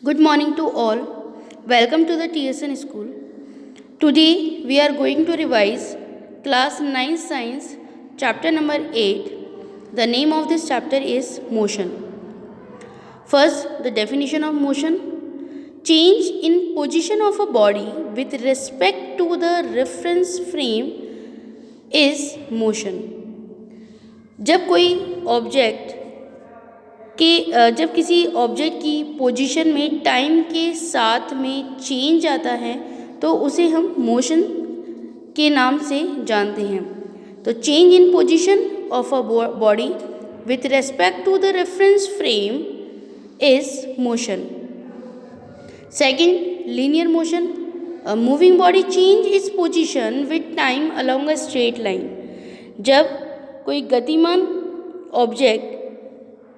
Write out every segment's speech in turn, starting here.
Good morning to all. Welcome to the TSN school. Today we are going to revise class 9 science chapter number 8. The name of this chapter is motion. First, the definition of motion. Change in position of a body with respect to the reference frame is motion. जब कोई object जब किसी object की position में time के साथ में change आता है तो उसे हम मोशन के नाम से जानते हैं. तो change in position of a body with respect to the reference frame is motion. Second, linear motion. A moving body change its position with time along a straight line. जब कोई गतिमान ऑब्जेक्ट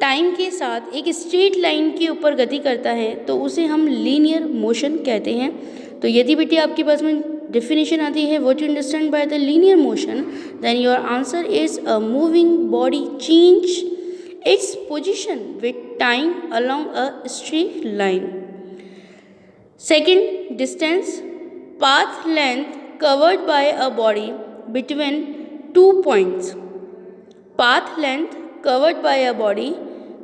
टाइम के साथ एक straight line के ऊपर गति करता है तो उसे हम लीनियर मोशन कहते हैं. तो यदि बेटी आपके पास में डेफिनेशन आती है what you understand by the linear motion, then your answer is a moving body change its position with time along a straight line. Second, distance. Path length covered by a body between 2 points. Path length covered by a body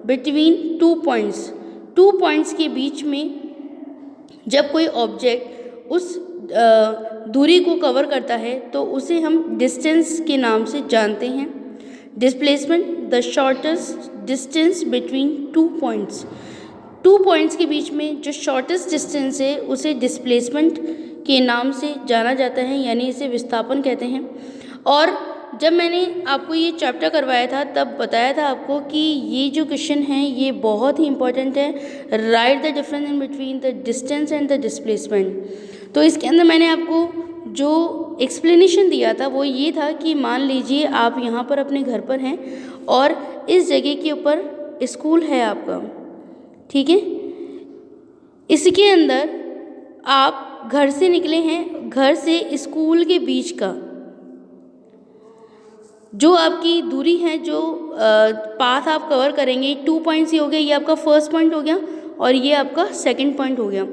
between 2 points. 2 points के बीच में जब कोई object उस दूरी को cover करता है तो उसे हम डिस्टेंस के नाम से जानते हैं. Displacement. The shortest distance between 2 points. 2 points के बीच में जो शॉर्टेस्ट डिस्टेंस है उसे डिस्प्लेसमेंट के नाम से जाना जाता है, यानी इसे विस्थापन कहते हैं. और जब मैंने आपको ये चैप्टर करवाया था तब बताया था आपको कि ये जो क्वेश्चन है ये बहुत ही इंपॉर्टेंट है. Right the difference in between the distance and the displacement. तो इसके अंदर मैंने आपको जो एक्सप्लेनेशन दिया था वो ये था कि मान लीजिए आप यहाँ पर अपने घर पर हैं और इस जगह के ऊपर स्कूल है आपका, ठीक है. इसके अंदर आप घर से निकले हैं, घर से स्कूल के बीच का जो आपकी दूरी है, जो पाथ आप कवर करेंगे 2 पॉइंट्स ही हो गए. ये आपका फर्स्ट पॉइंट हो गया और ये आपका सेकंड पॉइंट हो गया.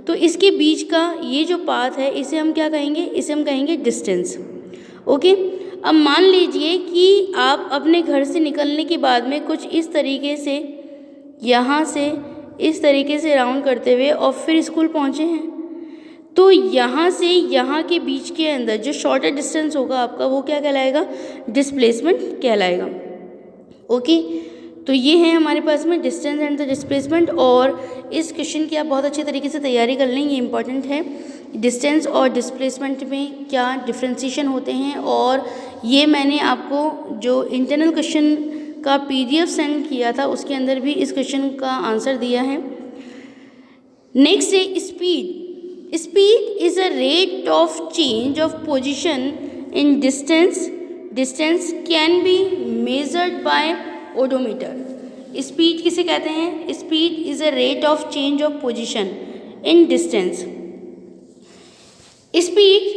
तो इसके बीच का ये जो पाथ है इसे हम क्या कहेंगे, इसे हम कहेंगे डिस्टेंस. ओके. अब मान लीजिए कि आप अपने घर से निकलने के बाद में कुछ इस तरीके से यहाँ से इस तरीके से राउंड करते हुए और फिर स्कूल पहुँचे हैं. तो यहाँ से यहाँ के बीच के अंदर जो शॉर्टर डिस्टेंस होगा आपका वो क्या कहलाएगा, डिस्प्लेसमेंट कहलाएगा. ओके. तो ये है हमारे पास में डिस्टेंस एंड द डिस्प्लेसमेंट. और इस क्वेश्चन की आप बहुत अच्छे तरीके से तैयारी कर लें, ये इंपॉर्टेंट है. डिस्टेंस और डिस्प्लेसमेंट में क्या डिफ्रेंसिएशन होते हैं, और ये मैंने आपको जो इंटरनल क्वेश्चन का PDF सेंड किया था उसके अंदर भी इस क्वेश्चन का आंसर दिया है. नेक्स्ट है speed. Speed is a rate of change of position in distance. Distance can be measured by odometer. Speed किसे कहते हैं? Speed is a rate of change of position in distance. Speed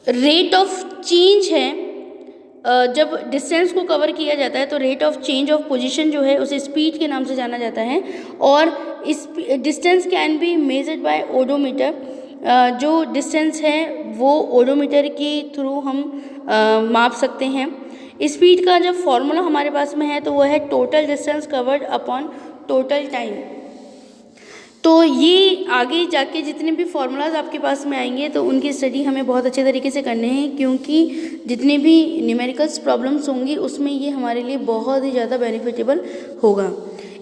rate of change है. जब distance को cover किया जाता है तो rate of change of position जो है उसे स्पीड के नाम से जाना जाता है. और इस distance can be measured by odometer. जो डिस्टेंस है वो ओडोमीटर के थ्रू हम माप सकते हैं. स्पीड का जब फॉर्मूला हमारे पास में है तो वह है total distance covered upon total time. तो ये आगे जाके जितने भी फार्मूलाज आपके पास में आएंगे तो उनकी स्टडी हमें बहुत अच्छे तरीके से करने हैं, क्योंकि जितने भी न्यूमेरिकल्स प्रॉब्लम्स होंगी उसमें ये हमारे लिए बहुत ही ज़्यादा बेनिफिटेबल होगा.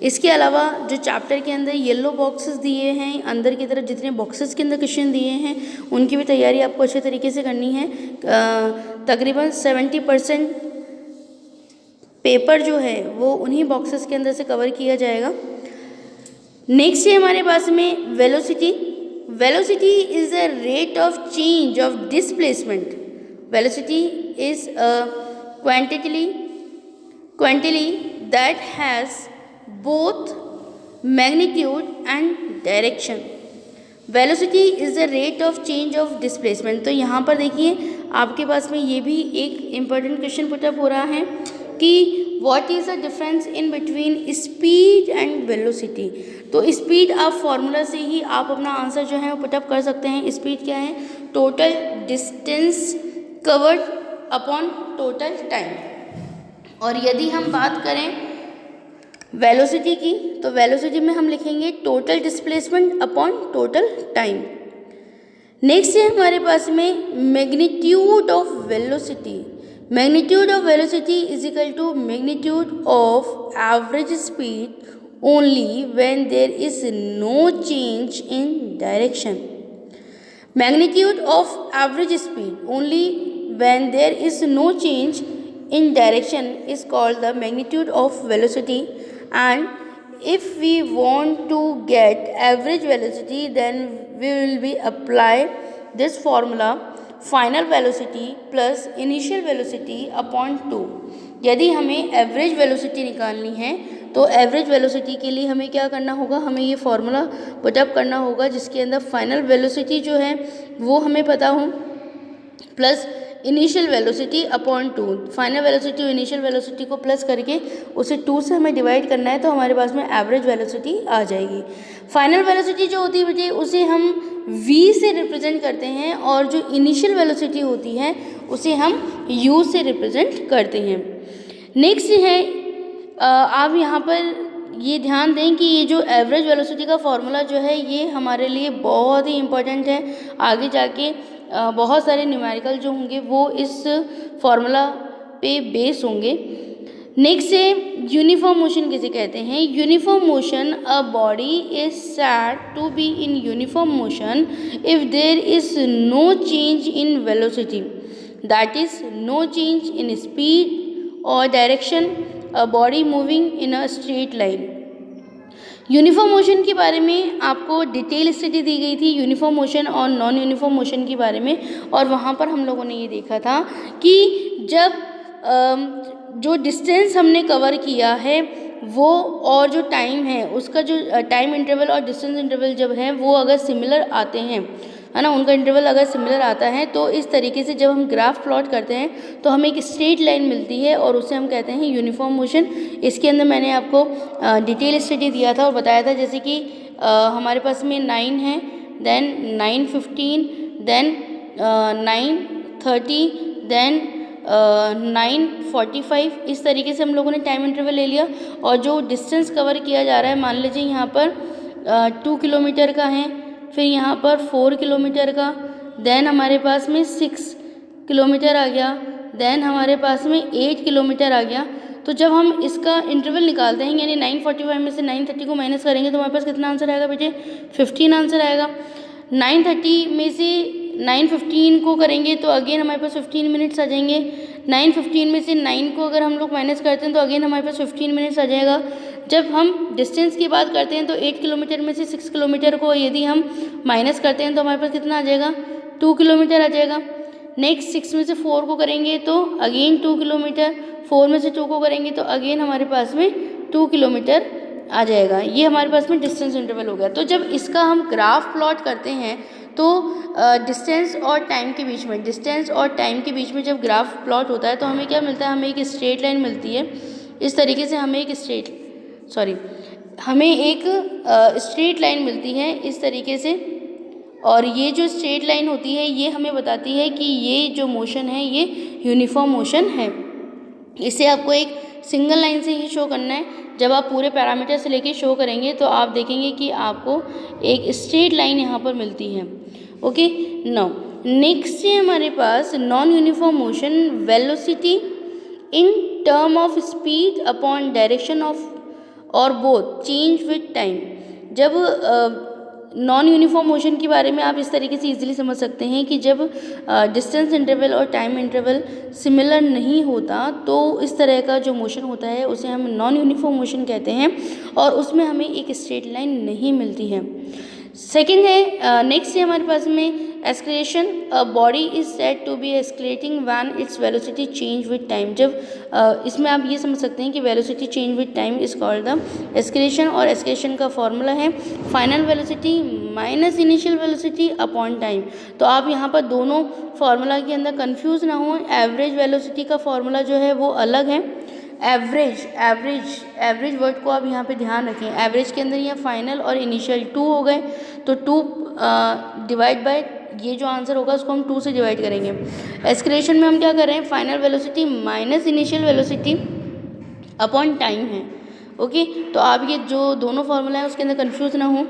इसके अलावा जो चैप्टर के अंदर येलो बॉक्सेस दिए हैं, अंदर की तरफ जितने बॉक्सेस के अंदर क्वेश्चन दिए हैं उनकी भी तैयारी आपको अच्छे तरीके से करनी है. तकरीबन 70% पेपर जो है वो उन्हीं बॉक्सेस के अंदर से कवर किया जाएगा. नेक्स्ट है हमारे पास में velocity. Velocity is a rate of change of displacement. Velocity is a quantity that has both magnitude and direction. Velocity is the rate of change of displacement. तो यहाँ पर देखिए आपके पास में ये भी एक इम्पॉर्टेंट क्वेश्चन पुटअप हो रहा है कि what is the difference in between speed and velocity. तो स्पीड आप फॉर्मूला से ही आप अपना आंसर जो है वो पुटअप कर सकते हैं। स्पीड क्या है? Total distance covered upon total time. और यदि हम बात करें वेलोसिटी की, तो वेलोसिटी में हम लिखेंगे total displacement upon total time. Next है हमारे पास में magnitude of velocity. Magnitude of velocity is equal to magnitude of average speed only when there is no change in direction. Magnitude of average speed only when there is no change in direction is called the magnitude of velocity, and if we want to get average velocity then we will be apply this formula final velocity plus initial velocity upon 2। यदि हमें average velocity निकालनी है तो average velocity के लिए हमें क्या करना होगा? हमें ये फार्मूला पुटअप करना होगा जिसके अंदर फाइनल वेलोसिटी जो है वो हमें पता हो plus initial velocity upon 2। Final velocity और इनिशियल वेलोसिटी को प्लस करके उसे 2 से हमें डिवाइड करना है तो हमारे पास में एवरेज वेलोसिटी आ जाएगी। फाइनल वेलोसिटी जो होती है बेटे उसे हम v से रिप्रेजेंट करते हैं और जो इनिशियल वेलोसिटी होती है उसे हम u से रिप्रेजेंट करते हैं। नेक्स्ट है आप यहाँ पर ये ध्यान दें कि ये जो एवरेज वेलोसिटी का फॉर्मूला जो है ये हमारे लिए बहुत ही इम्पोर्टेंट है। आगे जाके बहुत सारे न्यूमेरिकल जो होंगे वो इस फॉर्मूला पे बेस होंगे। नेक्स्ट है यूनिफॉर्म मोशन किसे कहते हैं? Uniform motion, a body is said to be in uniform motion if there is no change in velocity, that is no change in speed और direction, a body moving in a straight line. Uniform motion के बारे में आपको detail study दी गई थी uniform motion और non uniform motion के बारे में, और वहाँ पर हम लोगों ने ये देखा था कि जब जो डिस्टेंस हमने कवर किया है वो और जो टाइम है उसका जो टाइम इंटरवल और डिस्टेंस इंटरवल जब है वो अगर सिमिलर आते हैं, है ना, उनका इंटरवल अगर सिमिलर आता है तो इस तरीके से जब हम ग्राफ प्लॉट करते हैं तो हमें एक स्ट्रेट लाइन मिलती है और उसे हम कहते हैं यूनिफॉर्म मोशन। इसके अंदर मैंने आपको डिटेल स्टडी दिया था और बताया था जैसे कि हमारे पास में 9 है, देन 9:15, देन 9:30, देन 9:45, इस तरीके से हम लोगों ने टाइम इंटरवल ले लिया। और जो डिस्टेंस कवर किया जा रहा है मान लीजिए यहाँ पर 2 किलोमीटर का है, फिर यहाँ पर 4 किलोमीटर का, देन हमारे पास में 6 किलोमीटर आ गया, देन हमारे पास में 8 किलोमीटर आ गया। तो जब हम इसका इंटरवल निकालते हैं यानी 9:45 में से 9:30 को माइनस करेंगे तो हमारे पास कितना आंसर आएगा बेटे? 15 आंसर आएगा। 9:30 में से 9:15 को करेंगे तो अगेन हमारे पास 15 मिनट्स आ जाएंगे। 9:15 में से 9 को अगर हम लोग माइनस करते हैं तो अगेन हमारे पास 15 मिनट्स आ जाएगा। जब हम डिस्टेंस की बात करते हैं तो 8 किलोमीटर में से 6 किलोमीटर को यदि हम माइनस करते हैं तो हमारे पास कितना आ जाएगा? 2 किलोमीटर आ जाएगा। नेक्स्ट 6 में से 4 को करेंगे तो अगेन 2 किलोमीटर, 4 में से 2 को करेंगे तो अगेन हमारे पास में 2 किलोमीटर आ जाएगा। ये हमारे पास में डिस्टेंस इंटरवल हो गया। तो जब इसका हम ग्राफ प्लॉट करते हैं तो डिस्टेंस और टाइम के बीच में, डिस्टेंस और टाइम के बीच में जब ग्राफ प्लॉट होता है तो हमें क्या मिलता है? हमें एक स्ट्रेट लाइन मिलती है। इस तरीके से हमें एक स्ट्रेट लाइन मिलती है इस तरीके से, और ये जो स्ट्रेट लाइन होती है ये हमें बताती है कि ये जो मोशन है ये यूनिफॉर्म मोशन है। इसे आपको एक सिंगल लाइन से ही शो करना है। जब आप पूरे पैरामीटर से लेके शो करेंगे तो आप देखेंगे कि आपको एक स्ट्रेट लाइन यहाँ पर मिलती है। ओके, नाउ नेक्स्ट है हमारे पास non uniform motion, velocity in term of speed upon direction of और बोथ चेंज विद टाइम। जब नॉन यूनिफॉर्म मोशन के बारे में आप इस तरीके से इजीली समझ सकते हैं कि जब डिस्टेंस इंटरवल और टाइम इंटरवल सिमिलर नहीं होता तो इस तरह का जो मोशन होता है उसे हम नॉन यूनिफॉर्म मोशन कहते हैं और उसमें हमें एक स्ट्रेट लाइन नहीं मिलती है। सेकेंड है, नेक्स्ट है हमारे पास में acceleration, a body is said to be accelerating when its velocity change with time. जब इसमें आप ये समझ सकते हैं कि velocity change with time is called the acceleration, और एस्केलेशन का फॉर्मूला है final velocity minus initial velocity upon time. तो आप यहाँ पर दोनों फार्मूला के अंदर कंफ्यूज ना हो, एवरेज वेलोसिटी का फॉर्मूला जो है वो अलग है एवरेज एवरेज एवरेज वर्ड को आप यहाँ पे ध्यान रखें। एवरेज के अंदर यहाँ फाइनल और इनिशियल 2 हो गए, तो 2 डिवाइड बाय ये जो आंसर होगा उसको हम 2 से डिवाइड करेंगे। एस्केलेशन में हम क्या कर रहे हैं, final velocity minus initial velocity upon time है। ओके, तो आप ये जो दोनों फॉर्मूला है उसके अंदर कंफ्यूज ना हो।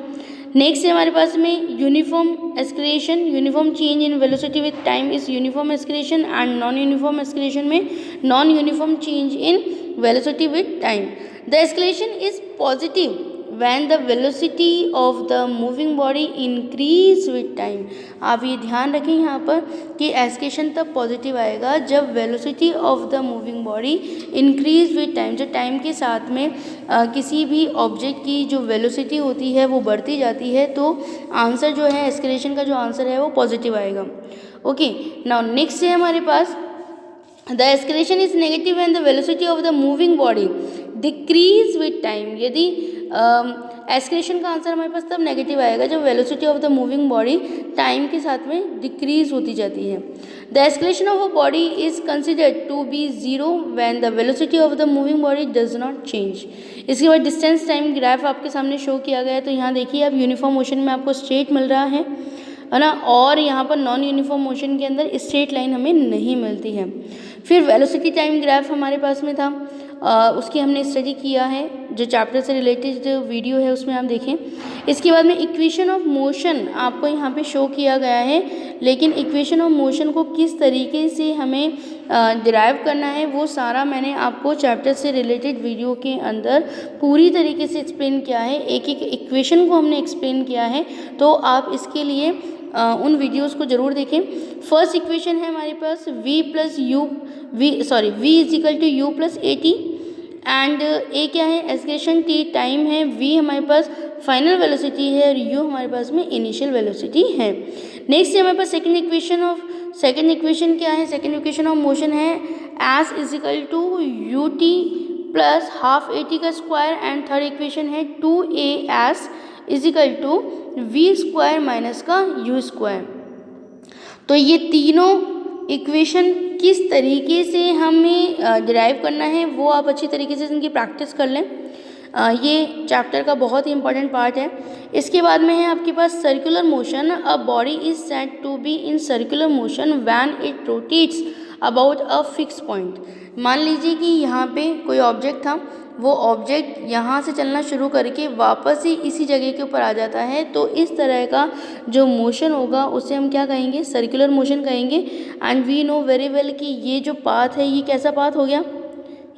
नेक्स्ट है हमारे पास में uniform acceleration. Uniform change in velocity with time is uniform acceleration and non uniform acceleration में non uniform change in velocity with time. The acceleration is positive when the velocity of the moving body increase with time। आप ये ध्यान रखें यहाँ पर कि escalation तब positive आएगा जब velocity of the moving body increase with time. जो टाइम के साथ में किसी भी ऑब्जेक्ट की जो वेलोसिटी होती है वो बढ़ती जाती है, तो आंसर जो है एस्केलेशन का जो आंसर है वो पॉजिटिव आएगा। ओके, नाउ नेक्स्ट है हमारे पास the acceleration is negative when the velocity of the moving body decrease with time. यदि एस्केलेशन का आंसर हमारे पास तब नेगेटिव आएगा जब velocity of the moving body time के साथ में डिक्रीज होती जाती है। The acceleration of a body is considered to be zero when the velocity of the moving body does not change. इसके बाद डिस्टेंस टाइम ग्राफ आपके सामने शो किया गया है। तो यहाँ देखिए आप यूनिफॉर्म मोशन में आपको स्ट्रेट मिल रहा है ना, और यहाँ पर नॉन यूनिफॉर्म मोशन के अंदर स्ट्रेट लाइन हमें नहीं मिलती है। फिर वेलोसिटी टाइम ग्राफ हमारे पास में था, उसकी हमने स्टडी किया है, जो चैप्टर से रिलेटेड वीडियो है उसमें आप देखें। इसके बाद में इक्वेशन ऑफ मोशन आपको यहाँ पे शो किया गया है, लेकिन इक्वेशन ऑफ मोशन को किस तरीके से हमें डिराइव करना है वो सारा मैंने आपको चैप्टर से रिलेटेड वीडियो के अंदर पूरी तरीके से एक्सप्लेन किया है। एक एक इक्वेशन को हमने एक्सप्लेन किया है, तो आप इसके लिए उन वीडियोस को ज़रूर देखें। फर्स्ट इक्वेशन है हमारे पास v is equal to u plus A T, and A क्या है, एस्केलेशन t टाइम है, v हमारे पास फाइनल वेलोसिटी है और u हमारे पास में इनिशियल वेलोसिटी है। नेक्स्ट है हमारे पास सेकंड इक्वेशन क्या है, सेकंड इक्वेशन ऑफ मोशन है s is equal to u t plus half a t का स्क्वायर, एंड थर्ड इक्वेशन है 2as is equal to v square minus का यू स्क्वायर। तो ये तीनों इक्वेशन किस तरीके से हमें डिराइव करना है वो आप अच्छी तरीके से इनकी प्रैक्टिस कर लें। ये चैप्टर का बहुत ही इंपॉर्टेंट पार्ट है। इसके बाद में है आपके पास circular motion. A body is said to be in circular motion when it rotates about a fix point. मान लीजिए कि यहाँ पे कोई ऑब्जेक्ट था, वो ऑब्जेक्ट यहाँ से चलना शुरू करके वापस ही इसी जगह के ऊपर आ जाता है, तो इस तरह का जो मोशन होगा उसे हम क्या कहेंगे, सर्कुलर मोशन कहेंगे। And we know very well कि ये जो पाथ है ये कैसा पाथ हो गया,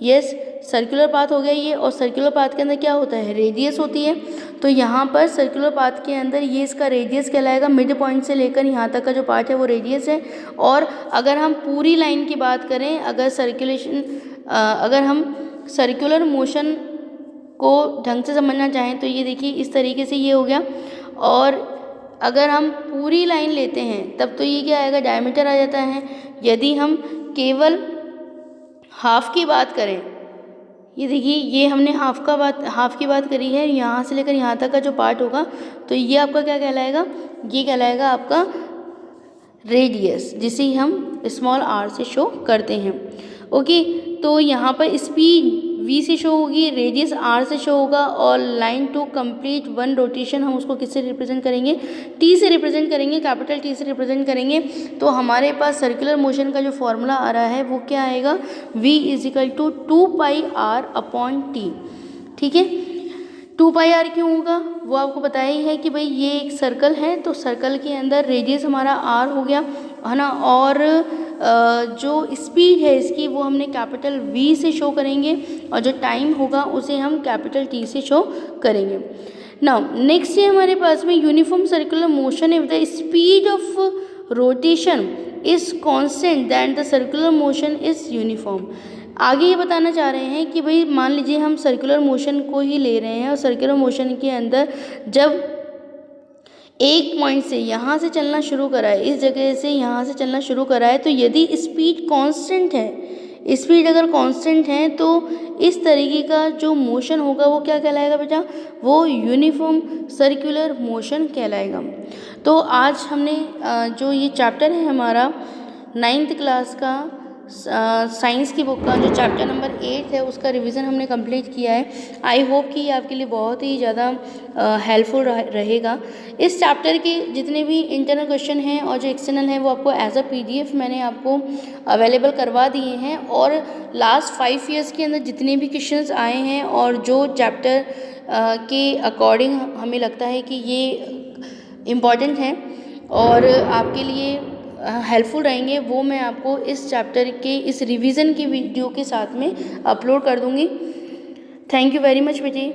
यस सर्कुलर पाथ हो गया ये। और सर्कुलर पाथ के अंदर क्या होता है, रेडियस होती है। तो यहाँ पर सर्कुलर पाथ के अंदर ये इसका रेडियस कहलाएगा, मिड पॉइंट से लेकर यहाँ तक का जो पार्ट है वो रेडियस है। और अगर हम पूरी लाइन की बात करें, अगर हम सर्कुलर मोशन को ढंग से समझना चाहें तो ये देखिए इस तरीके से ये हो गया। और अगर हम पूरी लाइन लेते हैं तब तो ये क्या आएगा, डायमीटर आ जाता है। यदि हम केवल हाफ की बात करें, ये देखिए ये हमने हाफ की बात करी है, यहाँ से लेकर यहाँ तक का जो पार्ट होगा तो ये आपका क्या कहलाएगा, ये कहलाएगा आपका रेडियस, जिसे हम स्मॉल r से शो करते हैं। ओके, तो यहाँ पर स्पीड v से शो होगी, रेडियस r से शो होगा, और line to complete one rotation हम उसको किससे रिप्रेजेंट करेंगे, t से रिप्रेजेंट करेंगे, कैपिटल T से रिप्रेजेंट करेंगे। तो हमारे पास सर्कुलर मोशन का जो फॉर्मूला आ रहा है वो क्या आएगा, v is equal to 2πr upon t। ठीक है, 2πr क्यों होगा वो आपको पता ही है कि भाई ये एक सर्कल है, तो सर्कल के अंदर रेडियस हमारा r हो गया है ना, और जो स्पीड है इसकी वो हमने कैपिटल V से शो करेंगे, और जो टाइम होगा उसे हम कैपिटल T से शो करेंगे। नाउ नेक्स्ट है हमारे पास में uniform circular motion if the speed of rotation is constant than the circular motion is uniform. आगे ये बताना चाह रहे हैं कि भाई मान लीजिए हम सर्कुलर मोशन को ही ले रहे हैं, और सर्कुलर मोशन के अंदर जब एक पॉइंट से यहाँ से चलना शुरू करा है, इस जगह से यहाँ से चलना शुरू करा है, तो यदि स्पीड कांस्टेंट है, स्पीड अगर कांस्टेंट है तो इस तरीके का जो मोशन होगा वो क्या कहलाएगा बेटा, वो यूनिफॉर्म सर्कुलर मोशन कहलाएगा। तो आज हमने जो ये चैप्टर है हमारा 9th क्लास का साइंस की बुक का जो चैप्टर नंबर 8 है उसका रिवीजन हमने कंप्लीट किया है। आई होप कि ये आपके लिए बहुत ही ज़्यादा हेल्पफुल रहेगा। इस चैप्टर के जितने भी इंटरनल क्वेश्चन हैं और जो एक्सटर्नल हैं वो आपको एज अ PDF मैंने आपको अवेलेबल करवा दिए हैं, और लास्ट 5 ईयर्स के अंदर जितने भी क्वेश्चंस आए हैं और जो चैप्टर के अकॉर्डिंग हमें लगता है कि ये इम्पॉर्टेंट हैं और आपके लिए हेल्पफुल रहेंगे, वो मैं आपको इस चैप्टर के इस रिवीजन की वीडियो के साथ में अपलोड कर दूँगी। थैंक यू वेरी मच बेटी।